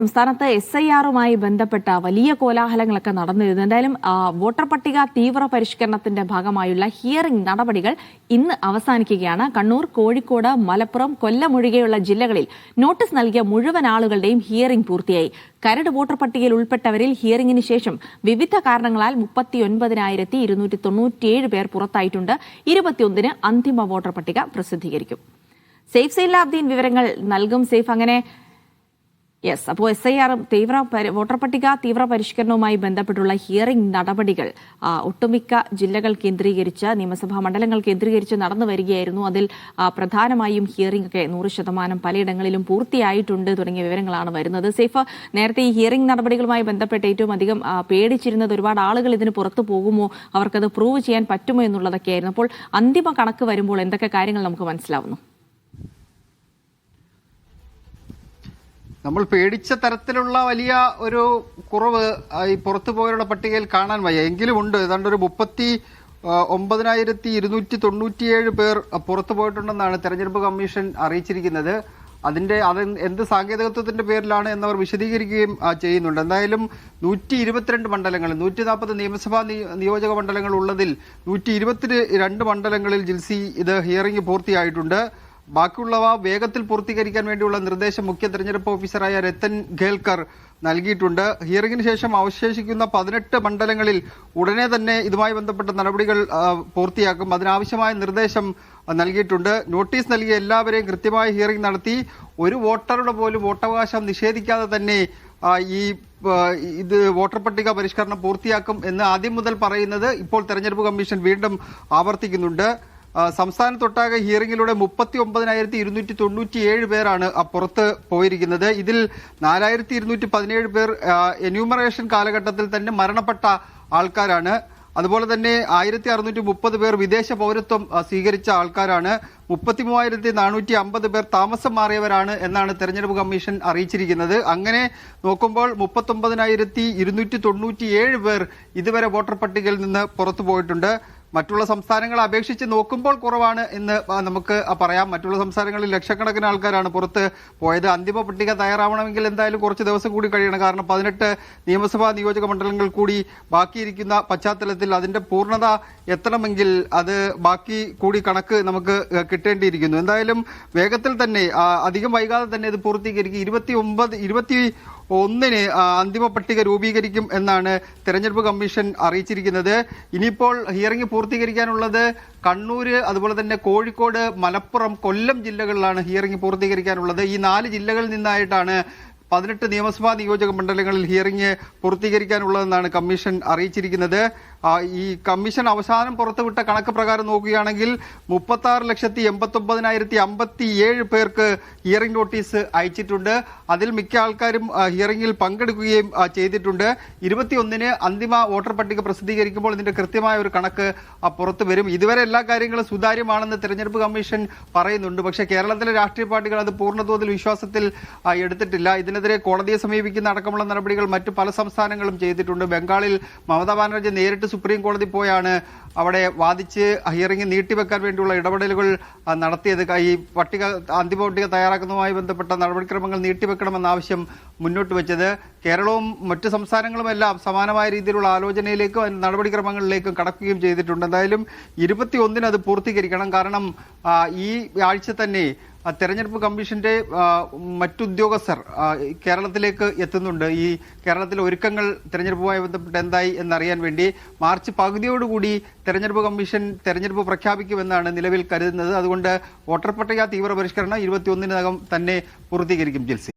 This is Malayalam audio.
സംസ്ഥാനത്ത് SIR-മായി ബന്ധപ്പെട്ട വലിയ കോലാഹലങ്ങളൊക്കെ നടന്നിരുന്നു. എന്തായാലും വോട്ടർ പട്ടിക തീവ്ര പരിഷ്കരണത്തിന്റെ ഭാഗമായുള്ള ഹിയറിംഗ് നടപടികൾ ഇന്ന് അവസാനിക്കുകയാണ്. കണ്ണൂർ, കോഴിക്കോട്, മലപ്പുറം, കൊല്ലം ഒഴികെയുള്ള ജില്ലകളിൽ നോട്ടീസ് നൽകിയ മുഴുവൻ ആളുകളുടെയും ഹിയറിംഗ് പൂർത്തിയായി. കരട് വോട്ടർ പട്ടികയിൽ ഉൾപ്പെട്ടവരിൽ ഹിയറിംഗിന് ശേഷം വിവിധ കാരണങ്ങളാൽ 39,297 പേർ പുറത്തായിട്ടുണ്ട്. 21-ന് അന്തിമ വോട്ടർ പട്ടിക പ്രസിദ്ധീകരിക്കും. സെയ്ഫ് സൈലാബ്ദീൻ വിവരങ്ങൾ നൽകും. സെയ്ഫ്, അങ്ങനെ അപ്പോൾ SIR വോട്ടർ പട്ടിക തീവ്ര പരിഷ്കരണവുമായി ബന്ധപ്പെട്ടുള്ള ഹിയറിംഗ് നടപടികൾ ഒട്ടുമിക്ക ജില്ലകൾ കേന്ദ്രീകരിച്ച്, നിയമസഭാ മണ്ഡലങ്ങൾ കേന്ദ്രീകരിച്ച് നടന്നു വരികയായിരുന്നു. അതിൽ പ്രധാനമായും ഹിയറിംഗ് ഒക്കെ 100% പലയിടങ്ങളിലും പൂർത്തിയായിട്ടുണ്ട് തുടങ്ങിയ വിവരങ്ങളാണ് വരുന്നത്. സെയ്ഫ്, നേരത്തെ ഈ ഹിയറിംഗ് നടപടികളുമായി ബന്ധപ്പെട്ട് ഏറ്റവും അധികം പേടിച്ചിരുന്നത് ഒരുപാട് ആളുകൾ ഇതിന് പുറത്തു പോകുമോ, അവർക്കത് പ്രൂവ് ചെയ്യാൻ പറ്റുമോ എന്നുള്ളതൊക്കെയായിരുന്നു. അപ്പോൾ അന്തിമ കണക്ക് വരുമ്പോൾ എന്തൊക്കെ കാര്യങ്ങൾ നമുക്ക് മനസ്സിലാവുന്നു? നമ്മൾ പേടിച്ച തരത്തിലുള്ള വലിയ ഒരു കുറവ് ഈ പുറത്തുപോയവരുടെ പട്ടികയിൽ കാണാൻ വയ്യ. എങ്കിലും ഉണ്ട്. ഏതാണ്ട് ഒരു 39,297 പേർ പുറത്തു പോയിട്ടുണ്ടെന്നാണ് തെരഞ്ഞെടുപ്പ് കമ്മീഷൻ അറിയിച്ചിരിക്കുന്നത്. അത് എന്ത് സാങ്കേതികത്വത്തിന്റെ പേരിലാണ് എന്നവർ വിശദീകരിക്കുകയും ചെയ്യുന്നുണ്ട്. എന്തായാലും 122 മണ്ഡലങ്ങളിൽ 140 നിയമസഭാ നിയോജക മണ്ഡലങ്ങൾ ഉള്ളതിൽ 122 മണ്ഡലങ്ങളിൽ ജിൽസി ഇത് ഹിയറിംഗ് പൂർത്തിയായിട്ടുണ്ട്. ബാക്കിയുള്ളവ വേഗത്തിൽ പൂർത്തീകരിക്കാൻ വേണ്ടിയുള്ള നിർദ്ദേശം മുഖ്യ തെരഞ്ഞെടുപ്പ് ഓഫീസറായ രത്തൻ ഖേൽക്കർ നൽകിയിട്ടുണ്ട്. ഹിയറിംഗിന് ശേഷം അവശേഷിക്കുന്ന 18 മണ്ഡലങ്ങളിൽ ഉടനെ തന്നെ ഇതുമായി ബന്ധപ്പെട്ട നടപടികൾ പൂർത്തിയാക്കും. അതിനാവശ്യമായ നിർദ്ദേശം നൽകിയിട്ടുണ്ട്. നോട്ടീസ് നൽകിയ എല്ലാവരെയും കൃത്യമായി ഹിയറിംഗ് നടത്തി ഒരു വോട്ടറുടെ പോലും വോട്ടവകാശം നിഷേധിക്കാതെ തന്നെ ഇത് വോട്ടർ പട്ടിക പരിഷ്കരണം പൂർത്തിയാക്കും എന്ന് ആദ്യം മുതൽ പറയുന്നത് ഇപ്പോൾ തെരഞ്ഞെടുപ്പ് കമ്മീഷൻ വീണ്ടും ആവർത്തിക്കുന്നുണ്ട്. സംസ്ഥാനത്തൊട്ടാകെ ഹിയറിംഗിലൂടെ 39,297 പേരാണ് പുറത്ത് പോയിരിക്കുന്നത്. ഇതിൽ 4,217 പേർ എന്യൂമറേഷൻ കാലഘട്ടത്തിൽ തന്നെ മരണപ്പെട്ട ആൾക്കാരാണ്. അതുപോലെ തന്നെ 1,630 പേർ വിദേശ പൗരത്വം സ്വീകരിച്ച ആൾക്കാരാണ്. 33,450 പേർ താമസം മാറിയവരാണ് എന്നാണ് തെരഞ്ഞെടുപ്പ് കമ്മീഷൻ അറിയിച്ചിരിക്കുന്നത്. അങ്ങനെ നോക്കുമ്പോൾ 39,297 പേർ ഇതുവരെ വോട്ടർ പട്ടികയിൽ നിന്ന് പുറത്തു പോയിട്ടുണ്ട്. മറ്റുള്ള സംസ്ഥാനങ്ങളെ അപേക്ഷിച്ച് നോക്കുമ്പോൾ കുറവാണ് എന്ന് നമുക്ക് പറയാം. മറ്റുള്ള സംസ്ഥാനങ്ങളിൽ ലക്ഷക്കണക്കിന് ആൾക്കാരാണ് പുറത്ത് പോയത്. അന്തിമ പട്ടിക തയ്യാറാവണമെങ്കിൽ എന്തായാലും കുറച്ച് ദിവസം കൂടി കഴിയണം. കാരണം 18 നിയമസഭാ നിയോജക മണ്ഡലങ്ങൾ കൂടി ബാക്കിയിരിക്കുന്ന പശ്ചാത്തലത്തിൽ അതിന്റെ പൂർണ്ണത എത്തണമെങ്കിൽ അത് ബാക്കി കൂടി കണക്ക് നമുക്ക് കിട്ടേണ്ടിയിരിക്കുന്നു. എന്തായാലും വേഗത്തിൽ തന്നെ, അധികം വൈകാതെ തന്നെ ഇത് പൂർത്തീകരിക്കും. 21-ന് അന്തിമ പട്ടിക രൂപീകരിക്കും എന്നാണ് തെരഞ്ഞെടുപ്പ് കമ്മീഷൻ അറിയിച്ചിരിക്കുന്നത്. ഇനിയിപ്പോൾ ഹിയറിംഗ് പൂർത്തീകരിക്കാനുള്ളത് കണ്ണൂര്, അതുപോലെ തന്നെ കോഴിക്കോട്, മലപ്പുറം, കൊല്ലം ജില്ലകളിലാണ് ഹിയറിംഗ് പൂർത്തീകരിക്കാനുള്ളത്. ഈ 4 ജില്ലകളിൽ നിന്നായിട്ടാണ് 18 നിയമസഭാ നിയോജക മണ്ഡലങ്ങളിൽ ഹിയറിംഗ് പൂർത്തീകരിക്കാനുള്ളതെന്നാണ് കമ്മീഷൻ അറിയിച്ചിരിക്കുന്നത്. ഈ കമ്മീഷൻ അവസാനം പുറത്തുവിട്ട കണക്ക് പ്രകാരം നോക്കുകയാണെങ്കിൽ 36,89,057 പേർക്ക് ഹിയറിംഗ് നോട്ടീസ് അയച്ചിട്ടുണ്ട്. അതിൽ മിക്ക ആൾക്കാരും ഹിയറിംഗിൽ പങ്കെടുക്കുകയും ചെയ്തിട്ടുണ്ട്. 21-ന് അന്തിമ വോട്ടർ പട്ടിക പ്രസിദ്ധീകരിക്കുമ്പോൾ ഇതിന്റെ കൃത്യമായ ഒരു കണക്ക് പുറത്തു വരും. ഇതുവരെ എല്ലാ കാര്യങ്ങളും സുതാര്യമാണെന്ന് തെരഞ്ഞെടുപ്പ് കമ്മീഷൻ പറയുന്നുണ്ട്. പക്ഷേ കേരളത്തിലെ രാഷ്ട്രീയ പാർട്ടികൾ അത് പൂർണ്ണതോതിൽ വിശ്വാസത്തിൽ എടുത്തിട്ടില്ല. ഇതിനെതിരെ കോടതിയെ സമീപിക്കുന്ന അടക്കമുള്ള നടപടികൾ മറ്റു പല സംസ്ഥാനങ്ങളും ചെയ്തിട്ടുണ്ട്. ബംഗാളിൽ മമതാ ബാനർജി നേരിട്ട് സുപ്രീം കോടതി പോയാണ് അവിടെ വാദിച്ച് ഹിയറിംഗ് നീട്ടിവെക്കാൻ വേണ്ടിയുള്ള ഇടപെടലുകൾ നടത്തിയത്. ഈ അന്തിമ പട്ടിക തയ്യാറാക്കുന്നതുമായി ബന്ധപ്പെട്ട നടപടിക്രമങ്ങൾ നീട്ടിവെക്കണമെന്ന ആവശ്യം മുന്നോട്ട് വെച്ചത്. കേരളവും മറ്റു സംസ്ഥാനങ്ങളുമെല്ലാം സമാനമായ രീതിയിലുള്ള ആലോചനയിലേക്കും നടപടിക്രമങ്ങളിലേക്കും കടക്കുകയും ചെയ്തിട്ടുണ്ട്. എന്തായാലും 21-ന് അത് പൂർത്തീകരിക്കണം. കാരണം ഈ ആഴ്ച തന്നെ തെരഞ്ഞെടുപ്പ് കമ്മീഷന്റെ മറ്റുദ്യോഗസ്ഥർ കേരളത്തിലേക്ക് എത്തുന്നുണ്ട്. ഈ കേരളത്തിലെ ഒരുക്കങ്ങൾ തെരഞ്ഞെടുപ്പുമായി ബന്ധപ്പെട്ട് എന്തായി എന്നറിയാൻ വേണ്ടി മാർച്ച് പകുതിയോടുകൂടി തെരഞ്ഞെടുപ്പ് കമ്മീഷൻ തെരഞ്ഞെടുപ്പ് പ്രഖ്യാപിക്കുമെന്നാണ് നിലവിൽ കരുതുന്നത്. അതുകൊണ്ട് വോട്ടർ പട്ടിക തീവ്ര പരിഷ്കരണം 21-നകം തന്നെ പൂർത്തീകരിക്കും. ജിൽസി.